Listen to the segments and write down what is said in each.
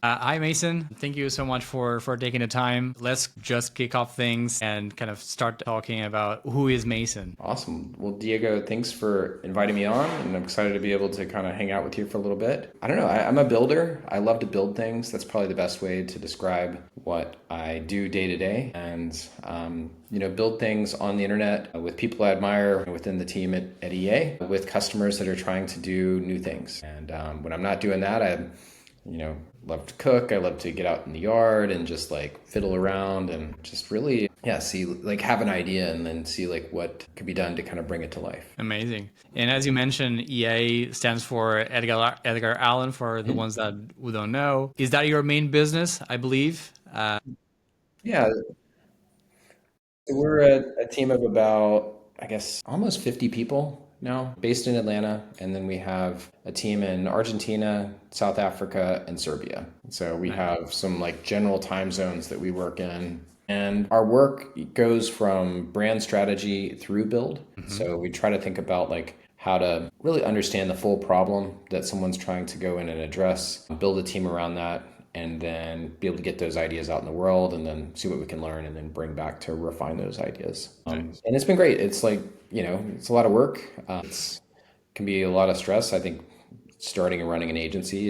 Hi, Mason. Thank you so much for taking the time. Let's just kick off things and kind of start talking about who is Mason. Awesome. Well, Diego, thanks for inviting me on, and I'm excited to be able to kind of hang out with you for a little bit. I don't know, I'm a builder. I love to build things. That's probably the best way to describe what I do day to day. And, build things on the internet with people I admire within the team at EA, with customers that are trying to do new things. And when I'm not doing that, love to cook. I love to get out in the yard and just like fiddle around and just really, see, like have an idea and then see like what could be done to kind of bring it to life. Amazing. And as you mentioned, EA stands for Edgar Allan for the ones that who don't know. Is that your main business, I believe? Yeah, so we're a team of about, I guess, almost 50 people now, based in Atlanta. And then we have a team in Argentina, South Africa, and Serbia. So we Nice. have some like general time zones that we work in. And our work goes from brand strategy through build. Mhm. So we try to think about like how to really understand the full problem that someone's trying to go in and address, build a team around that, and then be able to get those ideas out in the world and then see what we can learn and then bring back to refine those ideas. Nice. And it's been great. It's like, it's a lot of work. It's can be a lot of stress. I think starting and running an agency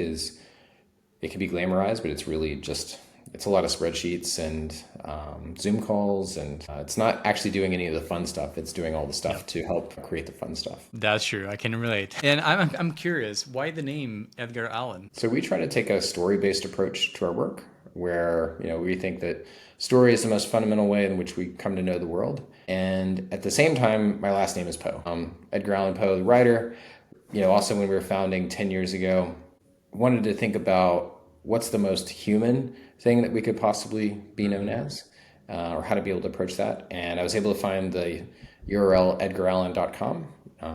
it can be glamorized, but it's really just it's a lot of spreadsheets and Zoom calls, and it's not actually doing any of the fun stuff. It's doing all the Yeah, stuff to help create the fun stuff. that's true. I can relate. And I'm curious, why the name Edgar Allan? So we try to take a story-based approach to our work, where we think that story is the most fundamental way in which we come to know the world. And at the same time, my last name is Poe. Edgar Allan Poe, the writer. Also when we were founding 10 years ago, wanted to think about what's the most human thing that we could possibly be known Mhm. as, or how to be able to approach that. And I was able to find the URL edgarallan.com.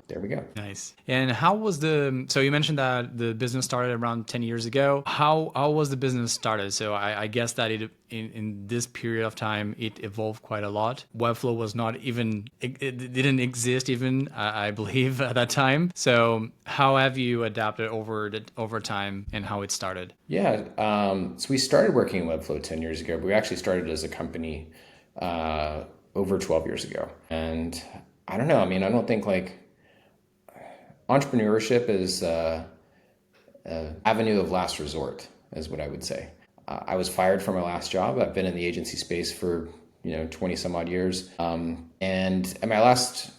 There we go. Nice. And how was so you mentioned that the business started around 10 years ago. How was the business started? So I guess that in this period of time, it evolved quite a lot. Webflow was not even, it didn't exist even, I believe, at that time. So how have you adapted over time and how it started? Yeah, so we started working in Webflow 10 years ago, but we actually started as a company uh, over 12 years ago. And I don't know, I mean, I don't think like entrepreneurship is avenue of last resort, is what I would say. I was fired from my last job. I've been in the agency space for 20 some odd years, and at my last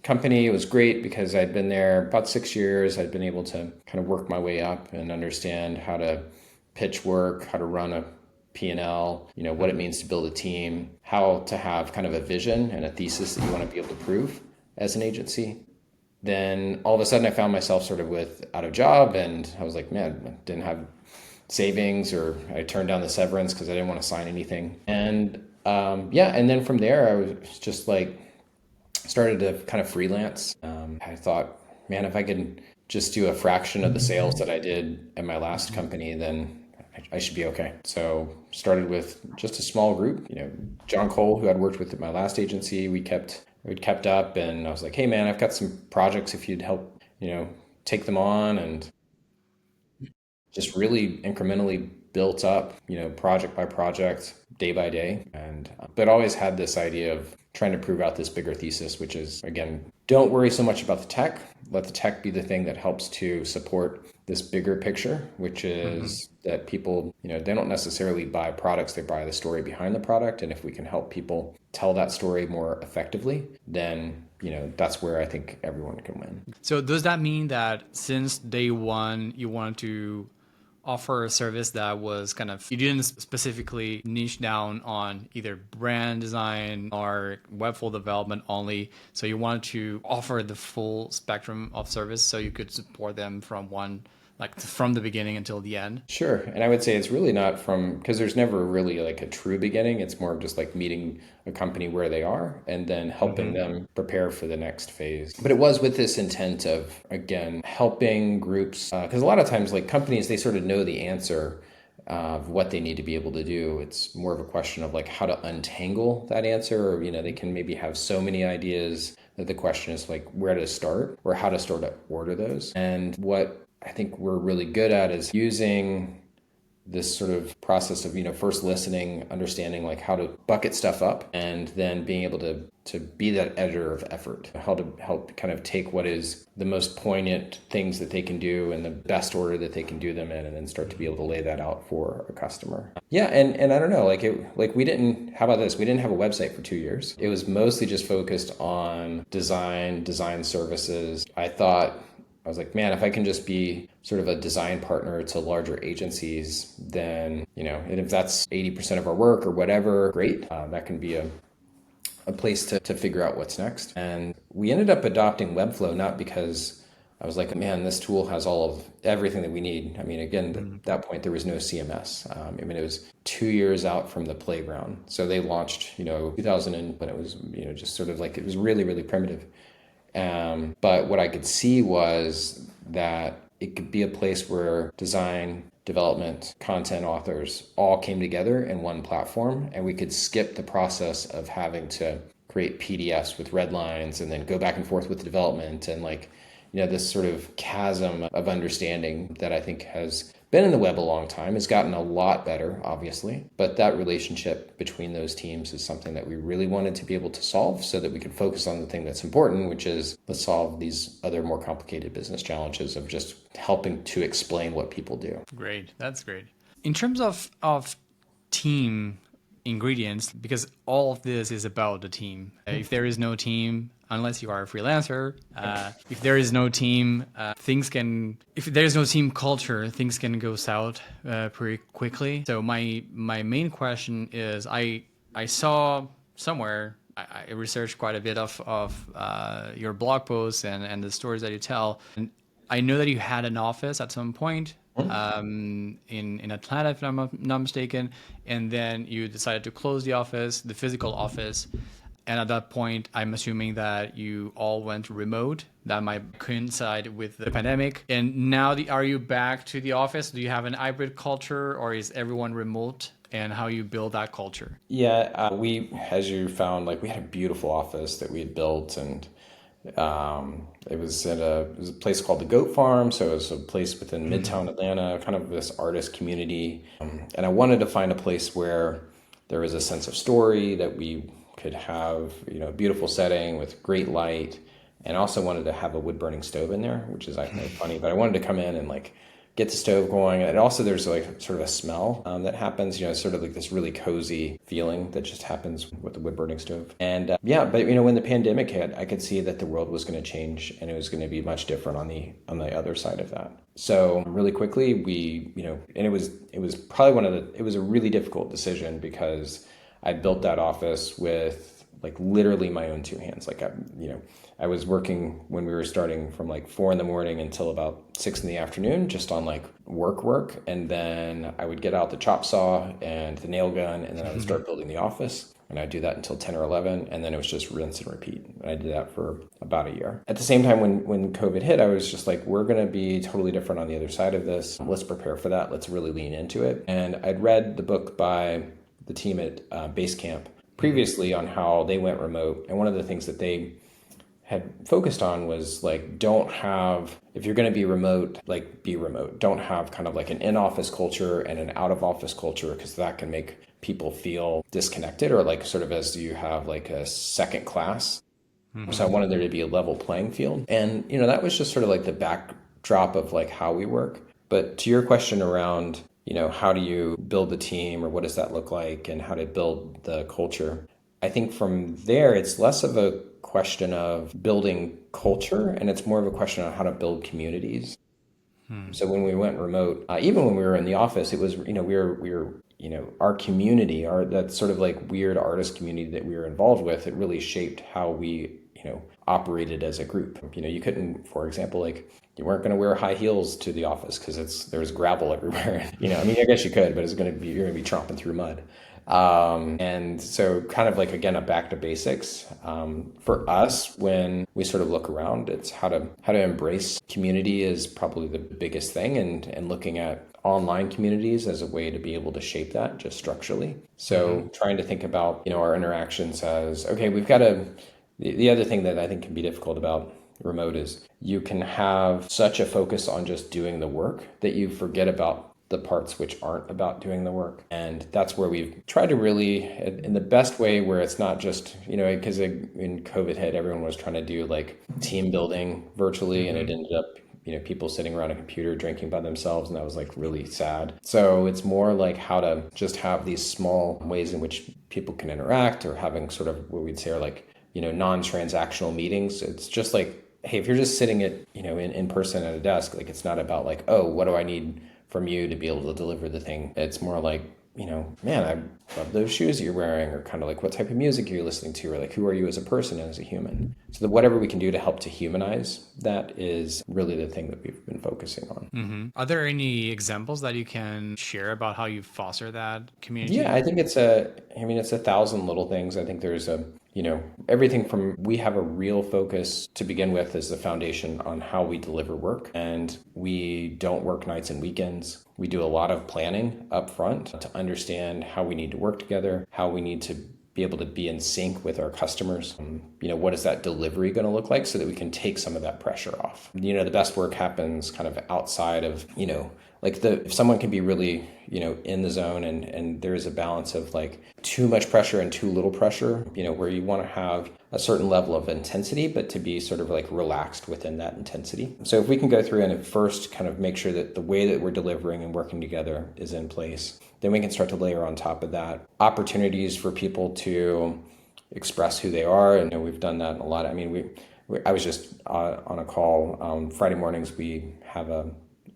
company, it was great because I'd been there about 6 years. I'd been able to kind of work my way up and understand how to pitch work, how to run a P&L, what it means to build a team, how to have kind of a vision and a thesis that you want to be able to prove as an agency. Then all of a sudden I found myself sort of out of job, and I was like, man, I didn't have savings, or I turned down the severance because I didn't want to sign anything. And and then from there I was just like started to kind of freelance. I thought, man, if I could just do a fraction of the sales that I did at my last company, then I should be okay. So started with just a small group. John Cole, who I'd worked with at my last agency, we'd kept up, and I was like, hey man, I've got some projects if you'd help, take them on, and just really incrementally built up, project by project, day by day. And but always had this idea of trying to prove out this bigger thesis, which is, again, don't worry so much about the tech. Let the tech be the thing that helps to support this bigger picture, which Mhm. is that people, they don't necessarily buy products, they buy the story behind the product. And if we can help people tell that story more effectively, then that's where I think everyone can win. So does that mean that since day one you wanted to offer a service that was kind of you didn't specifically niche down on either brand design or webflow development only, so you wanted to offer the full spectrum of service so you could support them from one like from the beginning until the end? Sure. And I would say it's really not from, because there's never really like a true beginning. It's more of just like meeting a company where they are and then helping Hmm. them prepare for the next phase. But it was with this intent of, again, helping groups, because a lot of times like companies, they sort of know the answer of what they need to be able to do. It's more of a question of like how to untangle that answer, or, they can maybe have so many ideas that the question is like where to start or how to start to order those. And what I think we're really good at is using this sort of process of, first listening, understanding like how to bucket stuff up, and then being able to be that editor of effort, how to help kind of take what is the most poignant things that they can do in the best order that they can do them in, and then start to be able to lay that out for a customer. Yeah, and I don't know, how about this? We didn't have a website for 2 years. It was mostly just focused on design services. I was like, man, if I can just be sort of a design partner to larger agencies, then, and if that's 80% of our work or whatever, great. That can be a place to figure out what's next. And we ended up adopting Webflow, not because I was like, man, this tool has everything that we need. I mean, again, at that point, there was no CMS. It was 2 years out from the playground. So they launched, 2000, but it was, just sort of like, it was really, really primitive. But what I could see was that it could be a place where design, development, content authors all came together in one platform, and we could skip the process of having to create PDFs with red lines and then go back and forth with the development, and this sort of chasm of understanding that I think has been in the web a long time, has gotten a lot better, obviously. But that relationship between those teams is something that we really wanted to be able to solve so that we could focus on the thing that's important, which is let's solve these other more complicated business challenges of just helping to explain what people do. Great. That's great. In terms of team ingredients, because all of this is about the team. If there is no team, unless you are a freelancer, if there is no team, if there is no team culture, things can go south pretty quickly. So my main question is, I saw somewhere, I researched quite a bit of your blog posts and the stories that you tell. And I know that you had an office at some point in Atlanta, if I'm not mistaken, and then you decided to close the physical office. And at that point, I'm assuming that you all went remote. That might coincide with the pandemic. And now, are you back to the office? Do you have an hybrid culture, or is everyone remote? And how you build that culture? Yeah, we, as you found, we had a beautiful office that we had built, and it was a place called the Goat Farm. So it was a place within Midtown Atlanta, kind of this artist community. And I wanted to find a place where there was a sense of story, that we could have, a beautiful setting with great light, and also wanted to have a wood burning stove in there, which is kind of funny, but I wanted to come in and get the stove going. And also there's sort of a smell that happens, sort of this really cozy feeling that just happens with the wood burning stove. And but when the pandemic hit, I could see that the world was going to change, and it was going to be much different on the other side of that. So really quickly we, and it was probably it was a really difficult decision, because I built that office with literally my own two hands. I was working when we were starting from 4 a.m. until about 6 p.m, just on work. And then I would get out the chop saw and the nail gun, and then I would start building the office. And I'd do that until 10 or 11. And then it was just rinse and repeat. And I did that for about a year. At the same time, when COVID hit, I was just we're going to be totally different on the other side of this. Let's prepare for that. Let's really lean into it. And I'd read the book by the team at Basecamp previously on how they went remote. And one of the things that they had focused on was if you're going to be remote, be remote. Don't have kind of an in-office culture and an out-of-office culture, because that can make people feel disconnected, or sort of as you have a second class. So I wanted there to be a level playing field. And, that was just sort of the backdrop of how we work. But to your question around, how do you build the team, or what does that look like, and how to build the culture? I think from there, it's less of a question of building culture, and it's more of a question on how to build communities. So when we went remote, even when we were in the office, it was, we were, our community, that sort of weird artist community that we were involved with, it really shaped how we, operated as a group. You couldn't, for example, you weren't going to wear high heels to the office because there's gravel everywhere. I guess you could, but you're going to be tromping through mud. And so kind of again, a back to basics. For us, when we sort of look around, it's how to embrace community is probably the biggest thing, and looking at online communities as a way to be able to shape that just structurally. So trying to think about, our interactions as, okay, we've got the other thing that I think can be difficult about remote is you can have such a focus on just doing the work that you forget about the parts which aren't about doing the work. And that's where we've tried to really, in the best way, where it's not just, because when COVID hit, everyone was trying to do like team building virtually, and it ended up, people sitting around a computer drinking by themselves, and that was like really sad. So it's more like how to just have these small ways in which people can interact, or having sort of what we'd say are like, non-transactional meetings. It's just like, hey, if you're just sitting at, in person at a desk, like it's not about like, oh, what do I need from you to be able to deliver the thing? It's more like, man, I love those shoes that you're wearing, or kind of like what type of music are you listening to, or like who are you as a person and as a human. So that whatever we can do to help to humanize that is really the thing that we've been focusing on. Mm-hmm. Are there any examples that you can share about how you foster that community? Yeah, I think it's a thousand little things. I think there's everything from, we have a real focus to begin with as the foundation on how we deliver work, and we don't work nights and weekends. We do a lot of planning up front to understand how we need to work together, how we need to be able to be in sync with our customers. What is that delivery going to look like, so that we can take some of that pressure off? The best work happens kind of outside of, like if someone can be really, in the zone, and there is a balance of like too much pressure and too little pressure, where you want to have a certain level of intensity, but to be sort of like relaxed within that intensity. So if we can go through and at first kind of make sure that the way that we're delivering and working together is in place, then we can start to layer on top of that opportunities for people to express who they are. And we've done that a lot. I mean, I was just on a call Friday mornings. We have a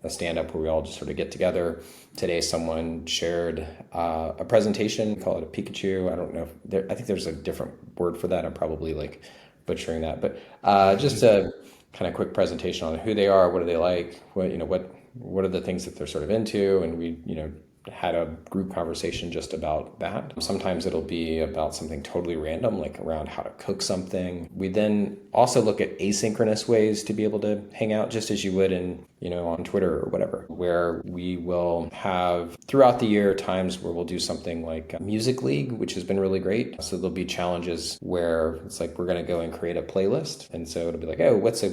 stand-up where we all just sort of get together. Today, someone shared a presentation, call it a Pikachu. I don't know I think there's a different word for that. I'm probably like butchering that, but just a kind of quick presentation on who they are, what do they like, what are the things that they're sort of into, and we had a group conversation just about that. Sometimes it'll be about something totally random, like around how to cook something. We then also look at asynchronous ways to be able to hang out, just as you would on Twitter or whatever, where we will have throughout the year times where we'll do something like Music League, which has been really great. So there'll be challenges where it's like we're going to go and create a playlist. And so it'll be like, oh, what's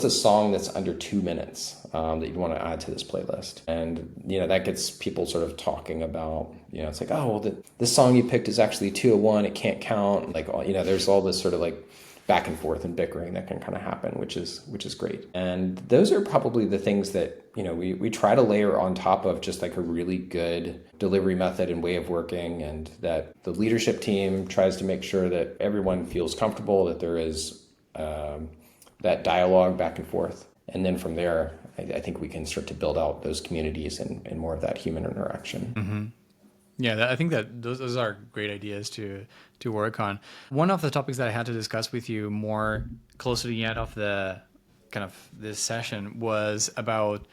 a song that's under 2 minutes that you'd want to add to this playlist? And, that gets people sort of talking about, it's like, oh, well, this song you picked is actually 201. It can't count. Like, there's all this sort of like back and forth and bickering that can kind of happen, which is great. And those are probably the things that, we try to layer on top of just like a really good delivery method and way of working, and that the leadership team tries to make sure that everyone feels comfortable, that there is that dialogue back and forth. And then from there, I think we can start to build out those communities and more of that human interaction. Mm-hmm. Yeah, I think that those are great ideas to work on. One of the topics that I had to discuss with you more close to the end of the kind of this session was about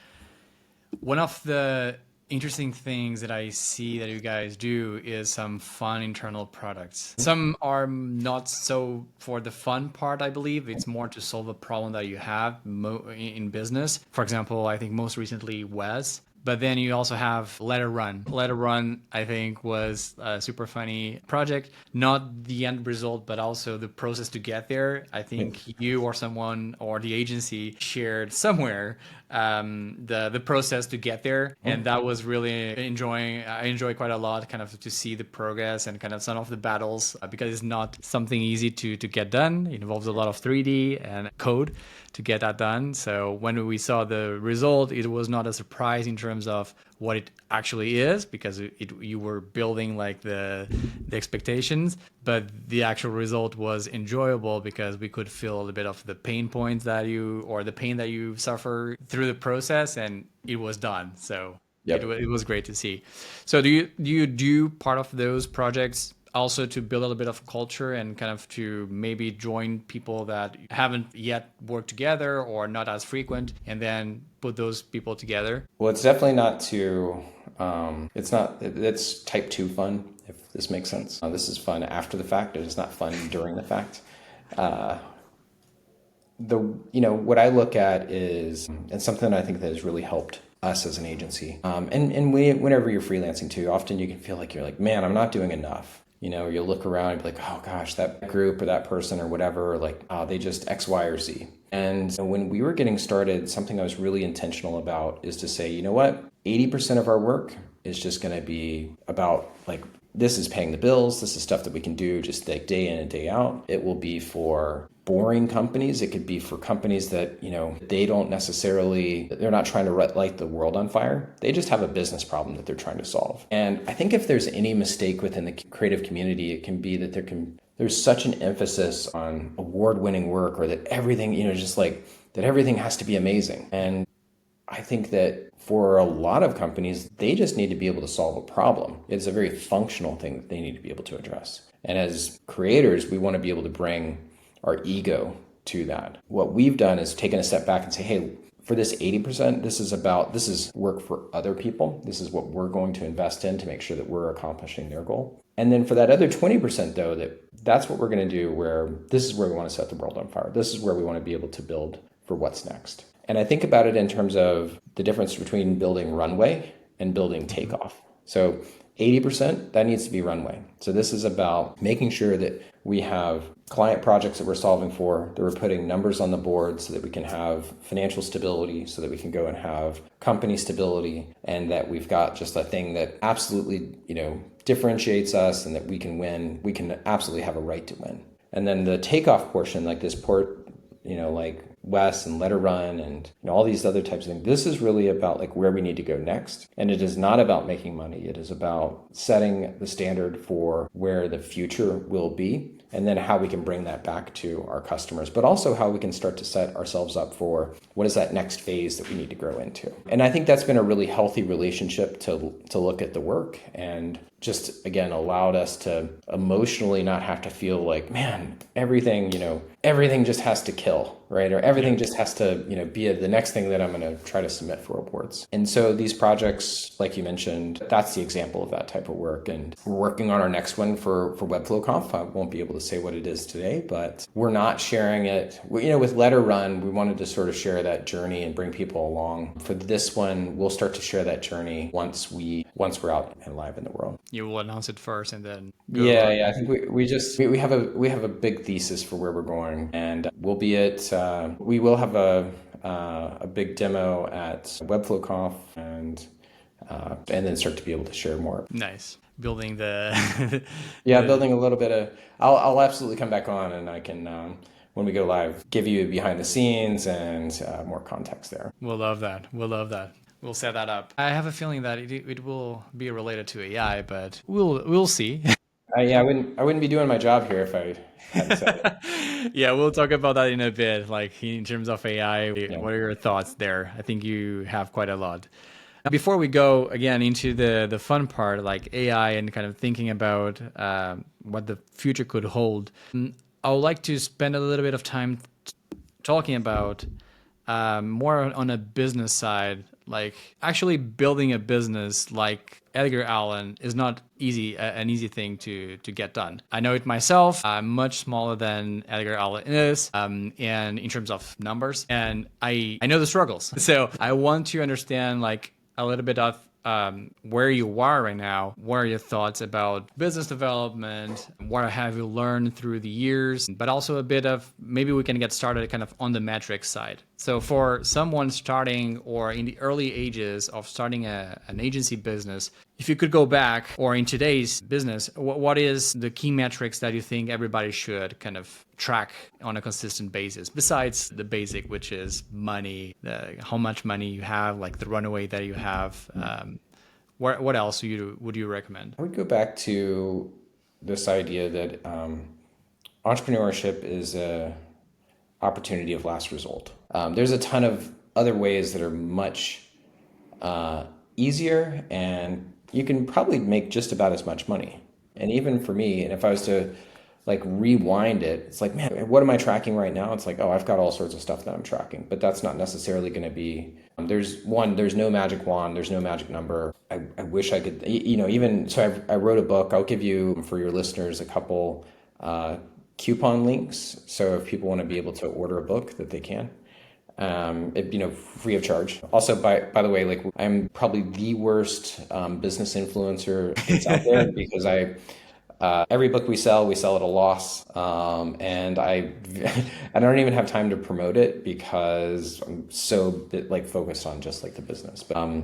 one of the interesting things that I see that you guys do is some fun internal products. Some are not so for the fun part, I believe. It's more to solve a problem that you have in business. For example, I think most recently Wes. But then you also have Let It Run. Let It Run, I think, was a super funny project. Not the end result, but also the process to get there. I think you or someone or the agency shared somewhere the process to get there. And that was really I enjoy quite a lot kind of to see the progress and kind of some of the battles because it's not something easy to get done. It involves a lot of 3D and code to get that done. So when we saw the result, it was not a surprise in terms of what it actually is, because you were building like the expectations, but the actual result was enjoyable because we could feel a bit of the pain points the pain that you suffer through the process, and it was done. So Yep. it was great to see. So do you do part of those projects also to build a little bit of culture and kind of to maybe join people that haven't yet worked together or not as frequent, and then put those people together? Well, it's definitely not it's type 2 fun, if this makes sense. This is fun after the fact. It is not fun during the fact. What I look at is, and something I think that has really helped us as an agency. Whenever you're freelancing too, often you can feel like you're like, man, I'm not doing enough. You'll look around and be like, oh gosh, that group or that person or whatever, like, oh, they just X, Y, or Z. And when we were getting started, something I was really intentional about is to say, you know what? 80% of our work is just going to be about like, this is paying the bills. This is stuff that we can do just like day in and day out. It will be for boring companies. It could be for companies that, they don't necessarily, they're not trying to light the world on fire. They just have a business problem that they're trying to solve. And I think if there's any mistake within the creative community, it can be that there's such an emphasis on award-winning work, or that everything, just like that everything has to be amazing. And I think that for a lot of companies, they just need to be able to solve a problem. It's a very functional thing that they need to be able to address. And as creators, we want to be able to bring our ego to that. What we've done is taken a step back and say, hey, for this 80%, this is work for other people. This is what we're going to invest in to make sure that we're accomplishing their goal. And then for that other 20%, though, that's what we're going to do, where this is where we want to set the world on fire. This is where we want to be able to build for what's next. And I think about it in terms of the difference between building runway and building takeoff. So 80%, that needs to be runway. So this is about making sure that we have client projects that we're solving for, that we're putting numbers on the board so that we can have financial stability, so that we can go and have company stability, and that we've got just a thing that absolutely, differentiates us and that we can win. We can absolutely have a right to win. And then the takeoff portion, like this port, like Wes and Let Her Run and all these other types of things. This is really about like where we need to go next. And it is not about making money. It is about setting the standard for where the future will be, and then how we can bring that back to our customers, but also how we can start to set ourselves up for what is that next phase that we need to grow into. And I think that's been a really healthy relationship to look at the work, and just, again, allowed us to emotionally not have to feel like, man, everything just has to kill, right? Or everything just has to, be the next thing that I'm going to try to submit for awards. And so these projects, like you mentioned, that's the example of that type of work. And we're working on our next one for Webflow Conf. I won't be able to say what it is today, but we're not sharing it. With Let Her Run, we wanted to sort of share that journey and bring people along. For this one, we'll start to share that journey once we're out and live in the world. You will announce it first and then go. Yeah. I think we have a big thesis for where we're going, and we will have a big demo at Webflow Conf, and then start to be able to share more. Nice. Building the building a little bit of. I'll absolutely come back on, and I can when we go live give you behind the scenes and more context there. We'll love that. We'll set that up. I have a feeling that it will be related to AI, but we'll see. I wouldn't be doing my job here if I hadn't said it. Yeah, we'll talk about that in a bit. Like in terms of AI, What are your thoughts there? I think you have quite a lot. Now, before we go again into the fun part, like AI and kind of thinking about what the future could hold, I would like to spend a little bit of time talking about more on a business side. Like actually building a business like Edgar Allan is not an easy thing to get done. I know it myself. I'm much smaller than Edgar Allan is, and in terms of numbers, and I know the struggles. So I want to understand like a little bit of where you are right now. What are your thoughts about business development? What have you learned through the years? But also a bit of, maybe we can get started kind of on the metrics side. So for someone starting or in the early ages of starting an agency business, if you could go back, or in today's business, what is the key metrics that you think everybody should kind of track on a consistent basis, besides the basic, which is money, how much money you have, like the runway that you have? What else would you recommend? I would go back to this idea that entrepreneurship is a opportunity of last result. There's a ton of other ways that are much easier, and you can probably make just about as much money. And even for me, and if I was to like rewind it, it's like, man, what am I tracking right now? It's like, oh, I've got all sorts of stuff that I'm tracking, but that's not necessarily going to be, there's no magic wand, there's no magic number. I wish I could, even, so I wrote a book. I'll give you, for your listeners, a couple coupon links. So if people want to be able to order a book, that they can. Free of charge. Also, by the way, like I'm probably the worst business influencer that's out there, because every book we sell at a loss, and I don't even have time to promote it because I'm so focused on just like the business. But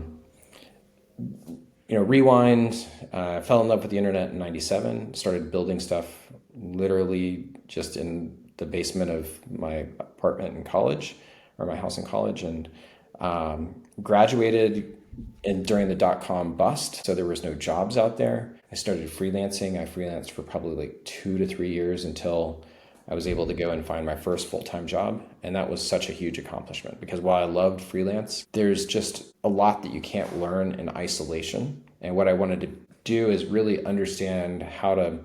rewind, fell in love with the internet in 97, started building stuff literally just in the basement of my apartment in college or my house in college, and graduated during the dot-com bust. So there was no jobs out there. I started freelancing. I freelanced for probably like 2 to 3 years until I was able to go and find my first full-time job. And that was such a huge accomplishment because while I loved freelance, there's just a lot that you can't learn in isolation. And what I wanted to do is really understand how to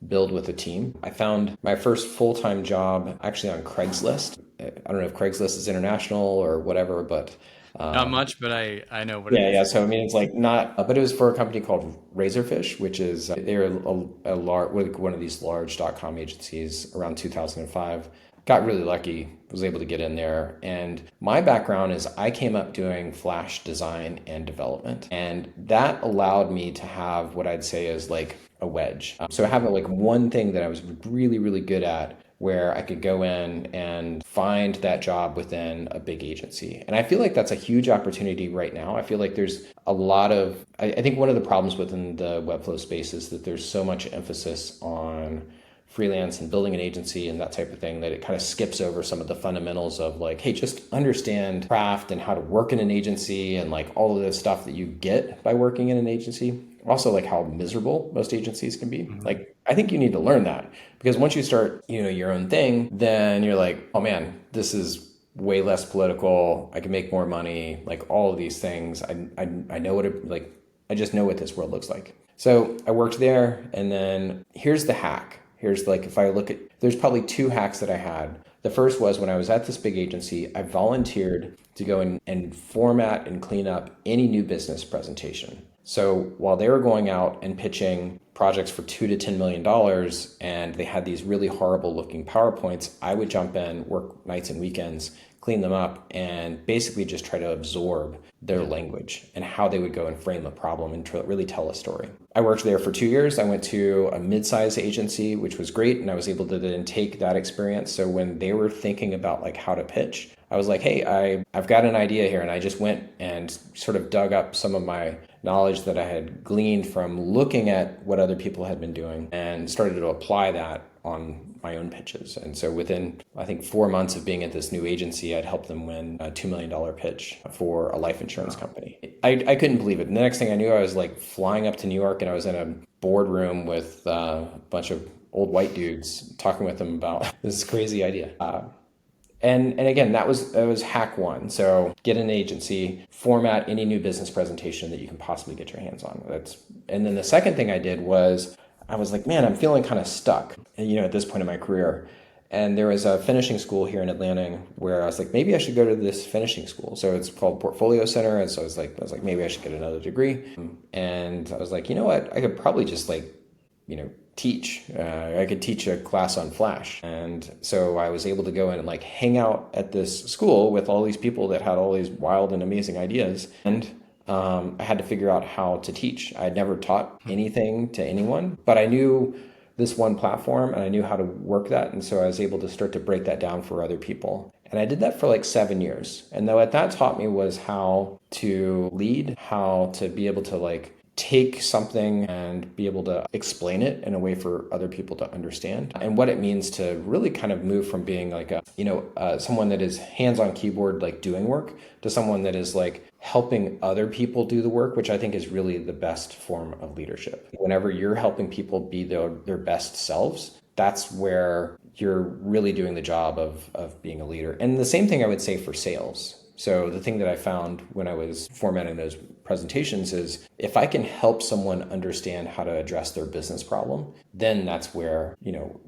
build with a team. I found my first full-time job actually on Craigslist. I don't know if Craigslist is international or whatever, but Not much, but I know what it yeah, is. yeah. So I mean, it's like not, but it was for a company called Razorfish, which is they're a large, one of these large .com agencies around 2005. Got really lucky, was able to get in there. And my background is I came up doing Flash design and development, and that allowed me to have what I'd say is like a wedge. So having like one thing that I was really, really good at where I could go in and find that job within a big agency. And I feel like that's a huge opportunity right now. I feel like there's a lot of, I think one of the problems within the Webflow space is that there's so much emphasis on freelance and building an agency and that type of thing that it kind of skips over some of the fundamentals of like, hey, just understand craft and how to work in an agency and like all of the stuff that you get by working in an agency. Also like how miserable most agencies can be. Like, I think you need to learn that because once you start, your own thing, then you're like, oh man, this is way less political. I can make more money. Like all of these things. I know what it like. I just know what this world looks like. So I worked there, and then here's the hack. Here's like, if I look at, there's probably two hacks that I had. The first was when I was at this big agency, I volunteered to go in and format and clean up any new business presentation. So while they were going out and pitching projects for $2 to $10 million and they had these really horrible looking PowerPoints, I would jump in, work nights and weekends, clean them up, and basically just try to absorb their language and how they would go and frame a problem and really tell a story. I worked there for 2 years. I went to a mid-sized agency, which was great, and I was able to then take that experience. So when they were thinking about like how to pitch, I was like, hey, I've got an idea here. And I just went and sort of dug up some of my knowledge that I had gleaned from looking at what other people had been doing and started to apply that on my own pitches. And so within, I think, 4 months of being at this new agency, I'd helped them win a $2 million pitch for a life insurance company. I couldn't believe it. And the next thing I knew, I was like flying up to New York and I was in a boardroom with a bunch of old white dudes talking with them about this crazy idea. And again, that was hack one. So get an agency, format any new business presentation that you can possibly get your hands on. And then the second thing I did was I was like, man, I'm feeling kind of stuck, at this point in my career. And there was a finishing school here in Atlanta where I was like, maybe I should go to this finishing school. So it's called Portfolio Center. And so I was like, maybe I should get another degree. And I was like, you know what? I could probably just teach. I could teach a class on Flash. And so I was able to go in and like hang out at this school with all these people that had all these wild and amazing ideas. And I had to figure out how to teach. I had never taught anything to anyone, but I knew this one platform and I knew how to work that. And so I was able to start to break that down for other people. And I did that for like 7 years. And what that taught me was how to lead, how to be able to like take something and be able to explain it in a way for other people to understand, and what it means to really kind of move from being like someone that is hands on keyboard, like doing work, to someone that is like helping other people do the work, which I think is really the best form of leadership. Whenever you're helping people be their best selves, that's where you're really doing the job of being a leader. And the same thing I would say for sales. So the thing that I found when I was formatting those presentations is if I can help someone understand how to address their business problem, then that's where,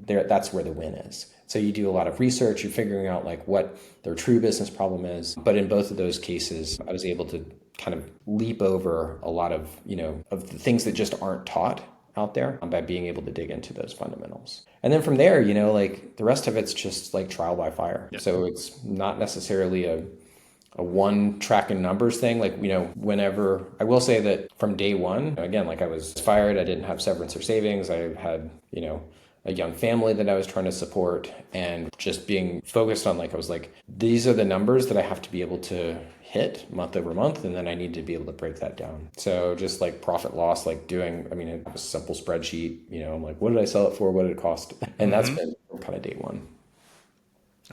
that's where the win is. So you do a lot of research, you're figuring out like what their true business problem is. But in both of those cases, I was able to kind of leap over a lot of, of the things that just aren't taught out there by being able to dig into those fundamentals. And then from there, like the rest of it's just like trial by fire. Yep. So it's not necessarily a one track and numbers thing. Like, whenever, I will say that from day one, again, like I was fired, I didn't have severance or savings. I had, a young family that I was trying to support, and just being focused on like, I was like, these are the numbers that I have to be able to hit month over month, and then I need to be able to break that down. So just like profit loss, like doing, I mean, it was a simple spreadsheet, I'm like, what did I sell it for? What did it cost? And that's been kind of day one.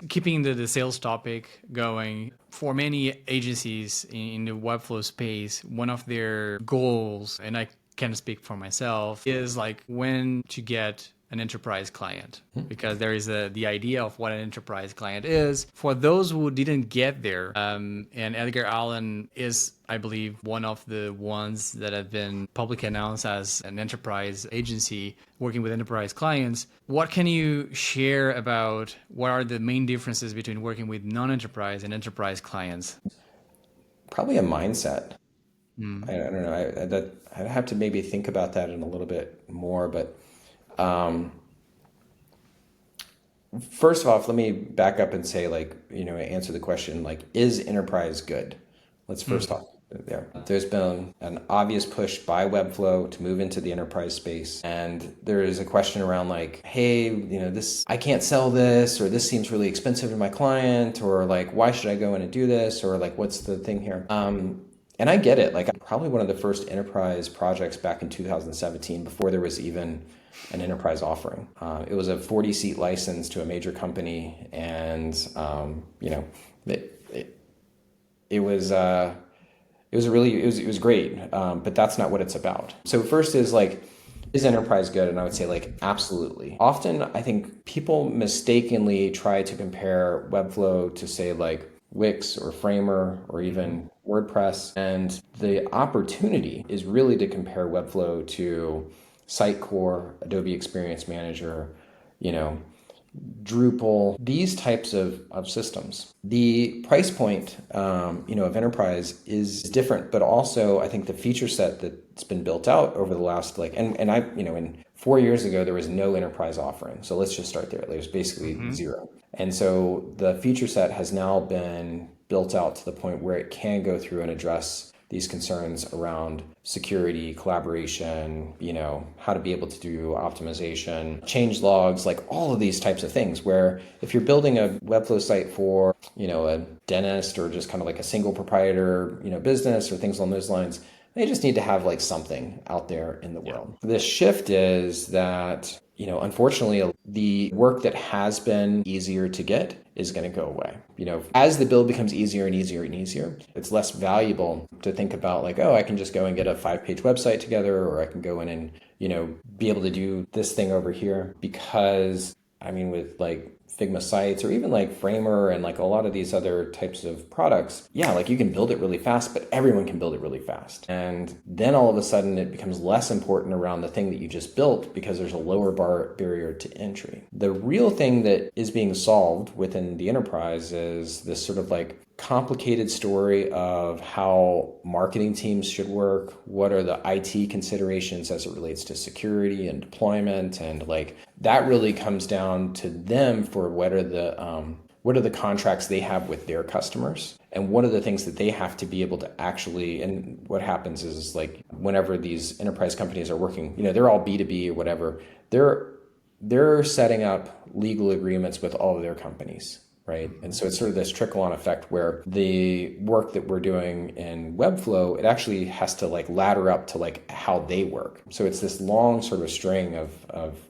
Keeping the sales topic going, for many agencies in the Webflow space, one of their goals, and I can speak for myself, is like when to get an enterprise client, because there is the idea of what an enterprise client is. For those who didn't get there, and Edgar Allan is, I believe, one of the ones that have been publicly announced as an enterprise agency working with enterprise clients. What can you share about what are the main differences between working with non-enterprise and enterprise clients? Probably a mindset. I don't know. I'd have to maybe think about that in a little bit more, but first of all, let me back up and say, like, answer the question, like, is enterprise good? Let's first talk there. There's been an obvious push by Webflow to move into the enterprise space. And there is a question around like, hey, I can't sell this, or this seems really expensive to my client, or like, why should I go in and do this? Or like, what's the thing here? And I get it. Like, probably one of the first enterprise projects back in 2017, before there was even an enterprise offering. It was a 40-seat license to a major company, and it was great, but that's not what it's about. So first is like, is enterprise good? And I would say like, absolutely. Often I think people mistakenly try to compare Webflow to say like Wix or Framer or even WordPress. And the opportunity is really to compare Webflow to Sitecore, Adobe Experience Manager, Drupal, these types of systems. The price point, of enterprise is different, but also I think the feature set that's been built out over the last in 4 years ago, there was no enterprise offering. So let's just start there. There's basically zero. And so the feature set has now been built out to the point where it can go through and address these concerns around security, collaboration, how to be able to do optimization, change logs, like all of these types of things, where if you're building a Webflow site for, a dentist or just kind of like a single proprietor, business or things along those lines, they just need to have like something out there in the world. The shift is that, unfortunately, the work that has been easier to get is going to go away. As the build becomes easier and easier and easier, it's less valuable to think about like, oh, I can just go and get a 5-page website together, or I can go in and, be able to do this thing over here. Because with like Figma sites or even like Framer and like a lot of these other types of products, like you can build it really fast, but everyone can build it really fast. And then all of a sudden it becomes less important around the thing that you just built because there's a lower barrier to entry. The real thing that is being solved within the enterprise is this sort of like complicated story of how marketing teams should work. What are the IT considerations as it relates to security and deployment? And like that really comes down to them for what are the contracts they have with their customers, and what are the things that they have to be able to actually, and what happens is like whenever these enterprise companies are working, they're all B2B or whatever, they're setting up legal agreements with all of their companies. Right. And so it's sort of this trickle-on effect where the work that we're doing in Webflow, it actually has to like ladder up to like how they work. So it's this long sort of string of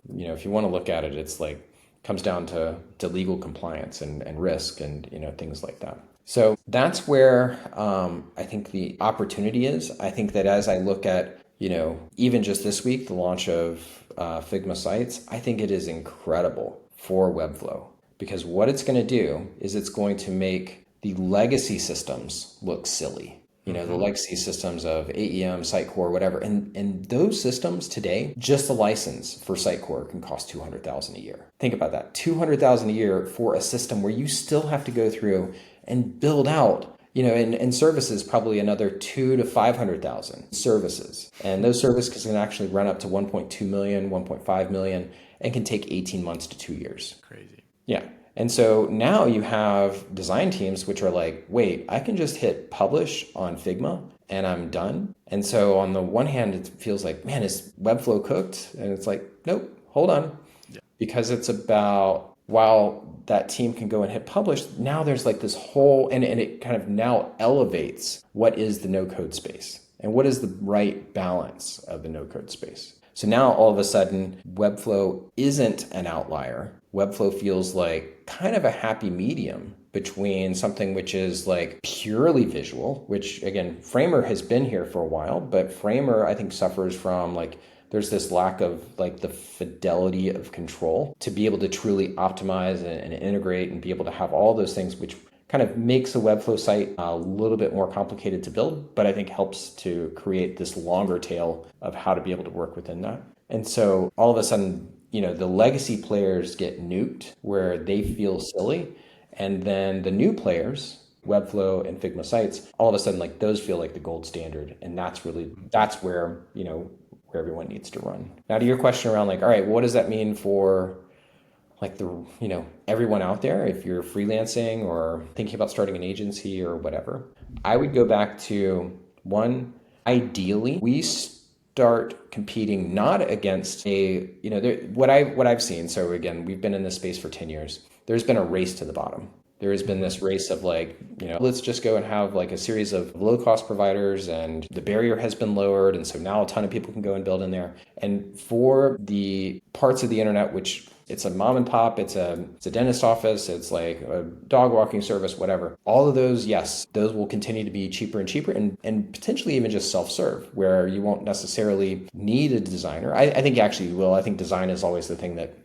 if you want to look at it, it's like comes down to legal compliance and risk and, things like that. So that's where I think the opportunity is. I think that as I look at, even just this week, the launch of Figma sites, I think it is incredible for Webflow. Because what it's going to do is it's going to make the legacy systems look silly. The legacy systems of AEM, Sitecore, whatever. And those systems today, just the license for Sitecore can cost $200,000 a year. Think about that. $200,000 a year for a system where you still have to go through and build out, and services, probably another $200,000 to $500,000 services. And those services can actually run up to 1.2 million, 1.5 million, and can take 18 months to 2 years. Crazy. Yeah. And so now you have design teams which are like, wait, I can just hit publish on Figma and I'm done. And so on the one hand, it feels like, man, is Webflow cooked? And it's like, nope, hold on. because it's about, while that team can go and hit publish, now there's like this whole, and it kind of now elevates what is the no code space and what is the right balance of the no code space. So now all of a sudden, Webflow isn't an outlier. Webflow feels like kind of a happy medium between something which is like purely visual, which again, Framer has been here for a while, but Framer I think suffers from like, there's this lack of like the fidelity of control to be able to truly optimize and integrate and be able to have all those things, which kind of makes a Webflow site a little bit more complicated to build, but I think helps to create this longer tail of how to be able to work within that. And so all of a sudden, the legacy players get nuked where they feel silly. And then the new players, Webflow and Figma sites, all of a sudden, like those feel like the gold standard. And that's where, where everyone needs to run. Now to your question around like, all right, what does that mean for like everyone out there, if you're freelancing or thinking about starting an agency or whatever? I would go back to one, ideally, we start competing not against what I've seen. So again, we've been in this space for 10 years. There's been a race to the bottom. There has been this race of like, let's just go and have like a series of low cost providers, and the barrier has been lowered. And so now a ton of people can go and build in there. And for the parts of the internet, which it's a mom and pop, it's a dentist office, it's like a dog walking service, whatever. All of those, yes, those will continue to be cheaper and cheaper, and potentially even just self-serve, where you won't necessarily need a designer. I think actually you will. I think design is always the thing that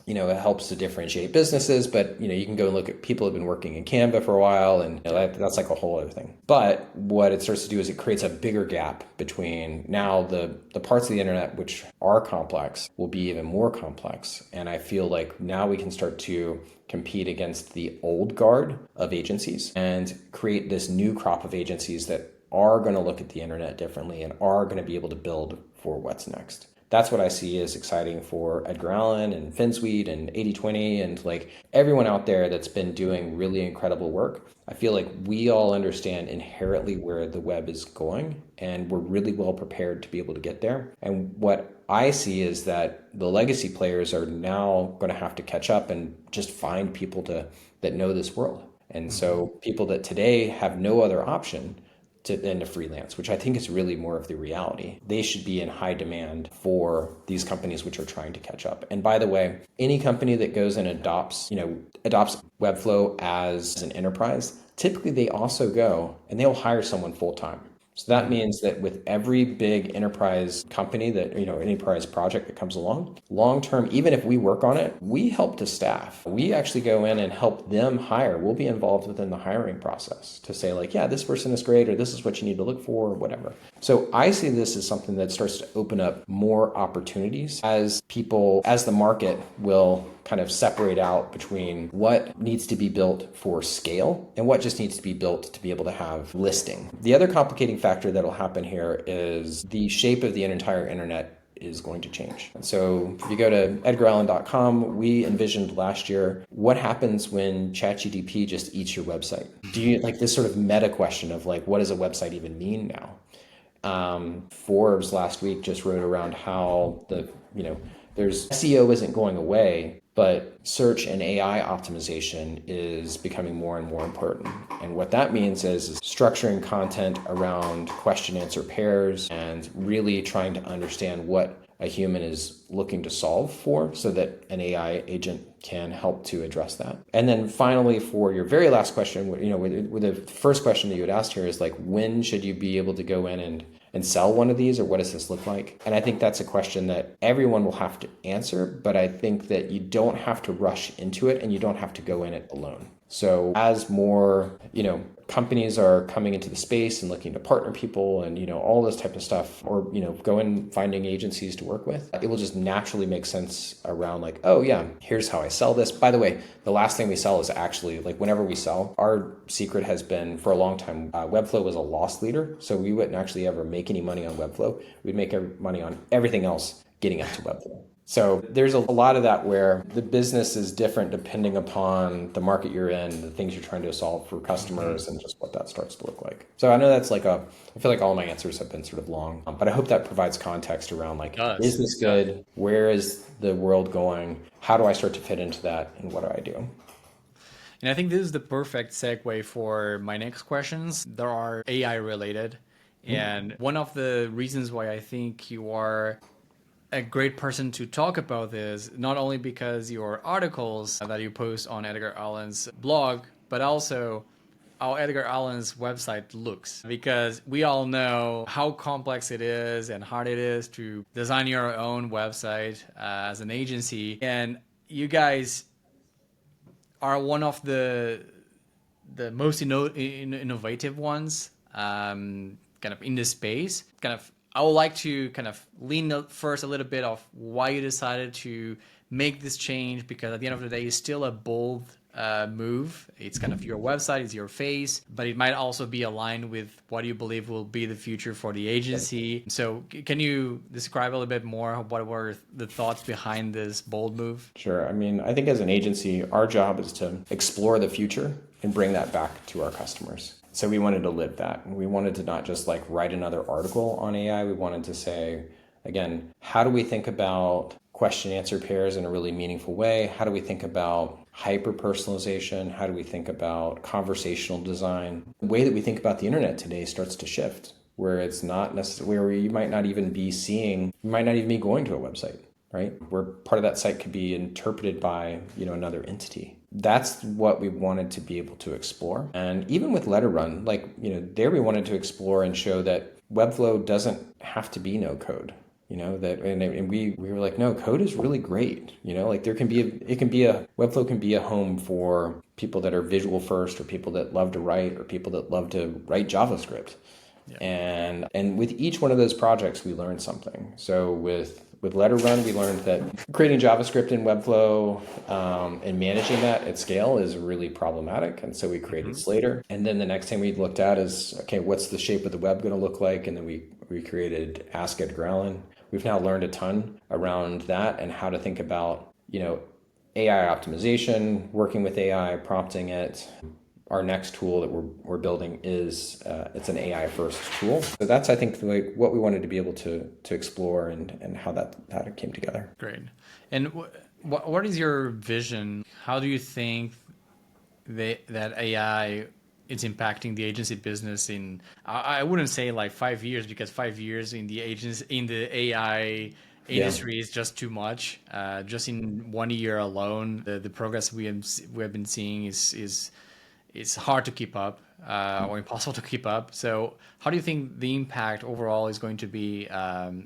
it helps to differentiate businesses, but you can go and look at people who've been working in Canva for a while, and that's like a whole other thing. But what it starts to do is it creates a bigger gap between now the parts of the internet which are complex will be even more complex. And I feel like now we can start to compete against the old guard of agencies and create this new crop of agencies that are going to look at the internet differently and are going to be able to build for what's next. That's what I see as exciting for Edgar Allan and FinSuite and 80/20 and like everyone out there that's been doing really incredible work. I feel like we all understand inherently where the web is going, and we're really well prepared to be able to get there. And what I see is that the legacy players are now going to have to catch up and just find people that know this world. And so people that today have no other option than to freelance, which I think is really more of the reality. They should be in high demand for these companies which are trying to catch up. And by the way, any company that goes and adopts Webflow as an enterprise, typically they also go and they'll hire someone full time. So that means that with every big enterprise company that, enterprise project that comes along, long term, even if we work on it, we help to staff. We actually go in and help them hire. We'll be involved within the hiring process to say like, yeah, this person is great, or this is what you need to look for, or whatever. So I see this as something that starts to open up more opportunities as the market will kind of separate out between what needs to be built for scale and what just needs to be built to be able to have listing. The other complicating factor that'll happen here is the shape of the entire internet is going to change. So if you go to edgarallan.com, we envisioned last year, what happens when ChatGPT just eats your website? Do you like this sort of meta question of like, what does a website even mean now? Forbes last week just wrote around how there's SEO isn't going away, but search and AI optimization is becoming more and more important. And what that means is structuring content around question answer pairs and really trying to understand what a human is looking to solve for so that an AI agent can help to address that. And then finally, for your very last question, with the first question that you had asked here is like, when should you be able to go in and sell one of these, or what does this look like? And I think that's a question that everyone will have to answer, but I think that you don't have to rush into it and you don't have to go in it alone. So as more, companies are coming into the space and looking to partner people and, all this type of stuff, or, go in finding agencies to work with, it will just naturally make sense around like, oh yeah, here's how I sell this. By the way, the last thing we sell is actually like whenever we sell, our secret has been for a long time, Webflow was a loss leader. So we wouldn't actually ever make any money on Webflow. We'd make money on everything else getting up to Webflow. So there's a lot of that where the business is different depending upon the market you're in, the things you're trying to solve for customers, and just what that starts to look like. So I know that's like I feel like all my answers have been sort of long, but I hope that provides context around like, is this good? Where is the world going? How do I start to fit into that? And what do I do? And I think this is the perfect segue for my next questions. There are AI related. And one of the reasons why I think you are a great person to talk about this, not only because your articles that you post on Edgar Allan's blog, but also how Edgar Allan's website looks. Because we all know how complex it is and hard it is to design your own website as an agency. And you guys are one of the most innovative ones kind of in this space. Kind of, I would like to kind of lean first a little bit of why you decided to make this change, because at the end of the day, it's still a bold move. It's kind of your website, it's your face, but it might also be aligned with what you believe will be the future for the agency. So can you describe a little bit more what were the thoughts behind this bold move? Sure. I mean, I think as an agency, our job is to explore the future and bring that back to our customers. So we wanted to live that. We wanted to not just like write another article on AI. We wanted to say, again, how do we think about question answer pairs in a really meaningful way? How do we think about hyper personalization? How do we think about conversational design? The way that we think about the internet today starts to shift, where it's not necessarily where you might not even be seeing, you might not even be going to a website, right? Where part of that site could be interpreted by, another entity. That's what we wanted to be able to explore. And even with Letter Run, there we wanted to explore and show that Webflow doesn't have to be no code. And we were like, no, code is really great. Webflow can be a home for people that are visual first, or people that love to write, or people that love to write JavaScript. Yeah. And with each one of those projects, we learned something. So with Letter Run, we learned that creating JavaScript in Webflow and managing that at scale is really problematic. And so we created Slater. And then the next thing we looked at is, okay, what's the shape of the web going to look like? And then we created Ask Edgar Allan. We've now learned a ton around that and how to think about, AI optimization, working with AI, prompting it. Our next tool that we're building is it's an AI first tool. So that's, I think, like what we wanted to be able to explore and how that came together. Great. And what is your vision? How do you think that AI is impacting the agency business in, I wouldn't say like 5 years, because 5 years in the AI industry is just too much. Just in 1 year alone, the progress we have been seeing is hard to keep up, or impossible to keep up. So how do you think the impact overall is going to be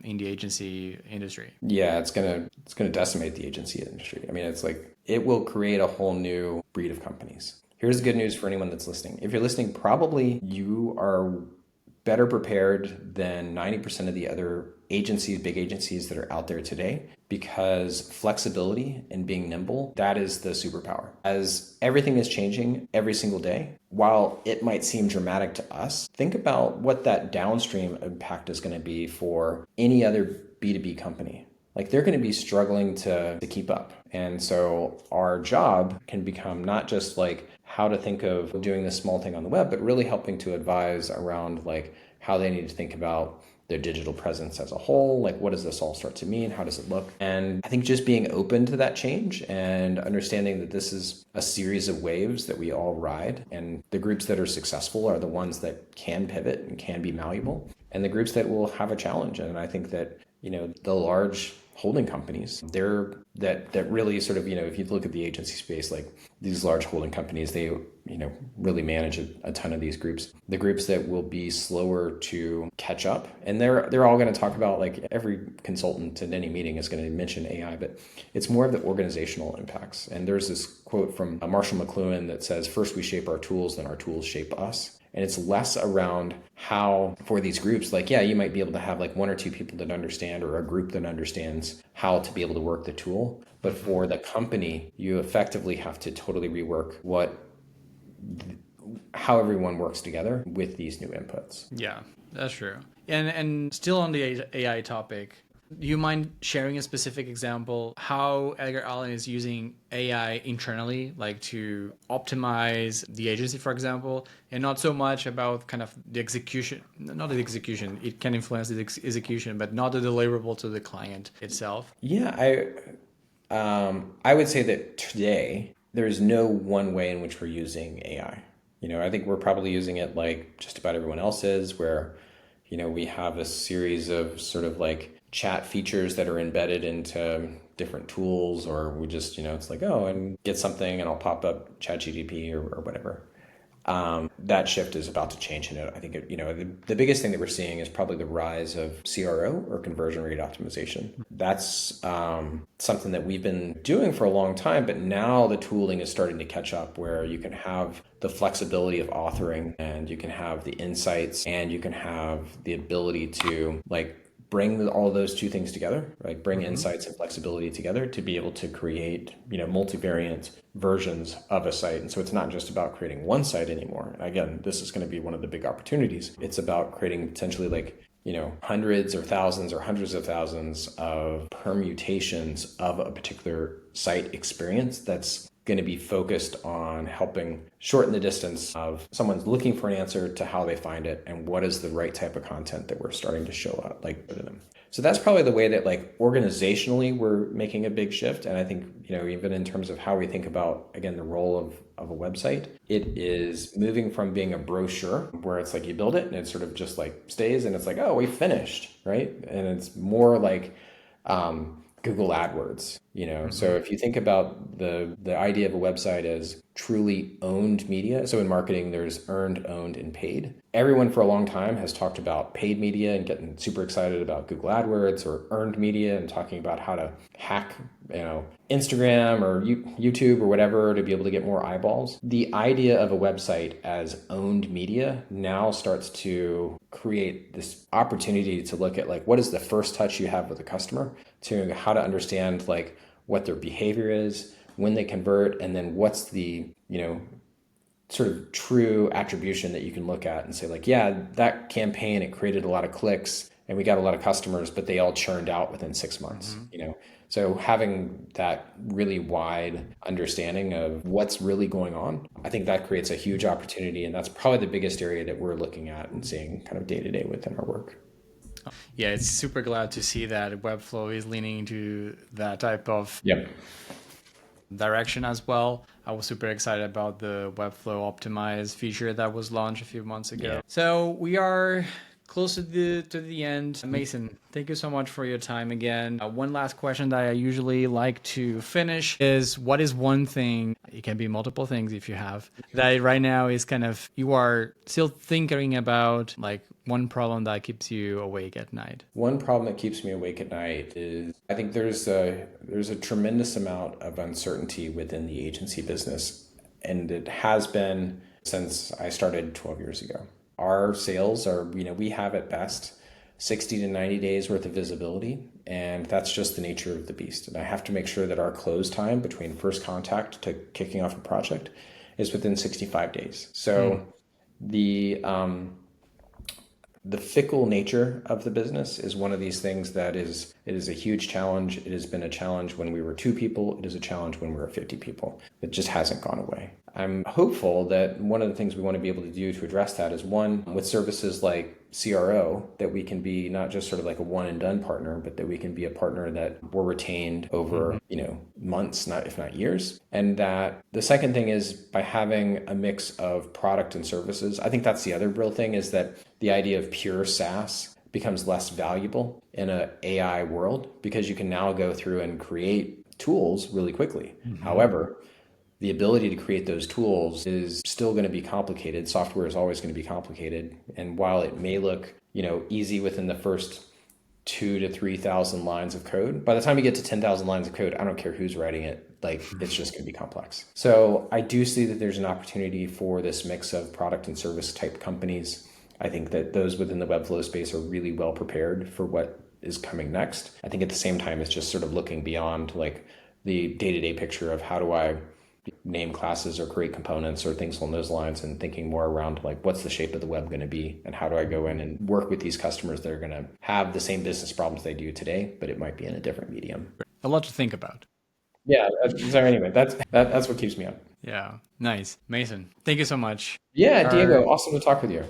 in the agency industry? Yeah, it's gonna decimate the agency industry. I mean, it's like it will create a whole new breed of companies. Here's the good news for anyone that's listening. If you're listening, probably you are better prepared than 90% of the other agencies, big agencies that are out there today, because flexibility and being nimble, that is the superpower. As everything is changing every single day, while it might seem dramatic to us, think about what that downstream impact is going to be for any other B2B company. Like, they're going to be struggling to keep up. And so our job can become not just like how to think of doing this small thing on the web, but really helping to advise around like how they need to think about their digital presence as a whole. Like, what does this all start to mean? How does it look? And I think just being open to that change and understanding that this is a series of waves that we all ride, and the groups that are successful are the ones that can pivot and can be malleable, and the groups that will have a challenge. And I think that, the large holding companies, that really sort of, if you look at the agency space, like these large holding companies, they, really manage a ton of these groups. The groups that will be slower to catch up, and they're all going to talk about, like, every consultant in any meeting is going to mention AI, but it's more of the organizational impacts. And there's this quote from Marshall McLuhan that says, "First we shape our tools, then our tools shape us." And it's less around how, for these groups, like, yeah, you might be able to have like one or two people that understand, or a group that understands how to be able to work the tool. But for the company, you effectively have to totally rework how everyone works together with these new inputs. Yeah, that's true. And still on the AI topic, Do you mind sharing a specific example how Edgar Allan is using AI internally, like to optimize the agency, for example, and not so much about kind of the execution, not the execution, it can influence the execution, but not the deliverable to the client itself? Yeah, I would say that today there's no one way in which we're using AI. I think we're probably using it like just about everyone else is, where, we have a series of sort of like chat features that are embedded into different tools, or we just, it's like, oh, and get something and I'll pop up ChatGPT or whatever. That shift is about to change. And I think the biggest thing that we're seeing is probably the rise of CRO, or conversion rate optimization. That's something that we've been doing for a long time, but now the tooling is starting to catch up, where you can have the flexibility of authoring, and you can have the insights, and you can have the ability to like bring all those two things together, like bring insights and flexibility together to be able to create, multivariant versions of a site. And so it's not just about creating one site anymore. Again, this is going to be one of the big opportunities. It's about creating potentially like, hundreds or thousands or hundreds of thousands of permutations of a particular site experience that's going to be focused on helping shorten the distance of someone's looking for an answer to how they find it, and what is the right type of content that we're starting to show out like to them. So that's probably the way that like organizationally we're making a big shift. And I think, even in terms of how we think about, again, the role of a website, it is moving from being a brochure where it's like you build it and it sort of just like stays and it's like, oh, we finished, right? And it's more like Google AdWords, So if you think about the idea of a website as truly owned media, so in marketing, there's earned, owned, and paid. Everyone for a long time has talked about paid media and getting super excited about Google AdWords, or earned media and talking about how to hack, Instagram or YouTube or whatever to be able to get more eyeballs. The idea of a website as owned media now starts to create this opportunity to look at like, what is the first touch you have with a customer, to how to understand like what their behavior is, when they convert, and then what's the, sort of true attribution that you can look at and say like, yeah, that campaign, it created a lot of clicks and we got a lot of customers, but they all churned out within 6 months, So having that really wide understanding of what's really going on, I think that creates a huge opportunity. And that's probably the biggest area that we're looking at and seeing kind of day to day within our work. Yeah, it's super glad to see that Webflow is leaning into that type of Yep. direction as well. I was super excited about the Webflow Optimize feature that was launched a few months ago. Yeah. So we are close to the end. Mason, thank you so much for your time again. One last question that I usually like to finish is, what is one thing, it can be multiple things if you have, that right now is kind of, you are still thinking about, like one problem that keeps you awake at night? One problem that keeps me awake at night is, I think there's a tremendous amount of uncertainty within the agency business, and it has been since I started 12 years ago. Our sales are, we have at best 60 to 90 days worth of visibility, and that's just the nature of the beast. And I have to make sure that our close time between first contact to kicking off a project is within 65 days. So the fickle nature of the business is one of these things that it is a huge challenge. It has been a challenge when we were 2 people. It is a challenge when we were 50 people. It just hasn't gone away. I'm hopeful that one of the things we want to be able to do to address that is, one, with services like CRO, that we can be not just sort of like a one and done partner, but that we can be a partner that we're retained over, months, if not years. And that the second thing is, by having a mix of product and services, I think that's the other real thing, is that the idea of pure SaaS becomes less valuable in an AI world, because you can now go through and create tools really quickly. However, the ability to create those tools is still going to be complicated. Software is always going to be complicated. And while it may look, easy within the first 2,000 to 3,000 lines of code, by the time you get to 10,000 lines of code, I don't care who's writing it, it's just going to be complex. So I do see that there's an opportunity for this mix of product and service type companies. I think that those within the Webflow space are really well prepared for what is coming next. I think at the same time, it's just sort of looking beyond like the day-to-day picture of how do I name classes or create components or things along those lines, and thinking more around like what's the shape of the web going to be and how do I go in and work with these customers that are going to have the same business problems they do today, but it might be in a different medium. A lot to think about. Yeah. So anyway, that's what keeps me up. Yeah, nice. Mason, thank you so much. Yeah, Are Diego, awesome to talk with you.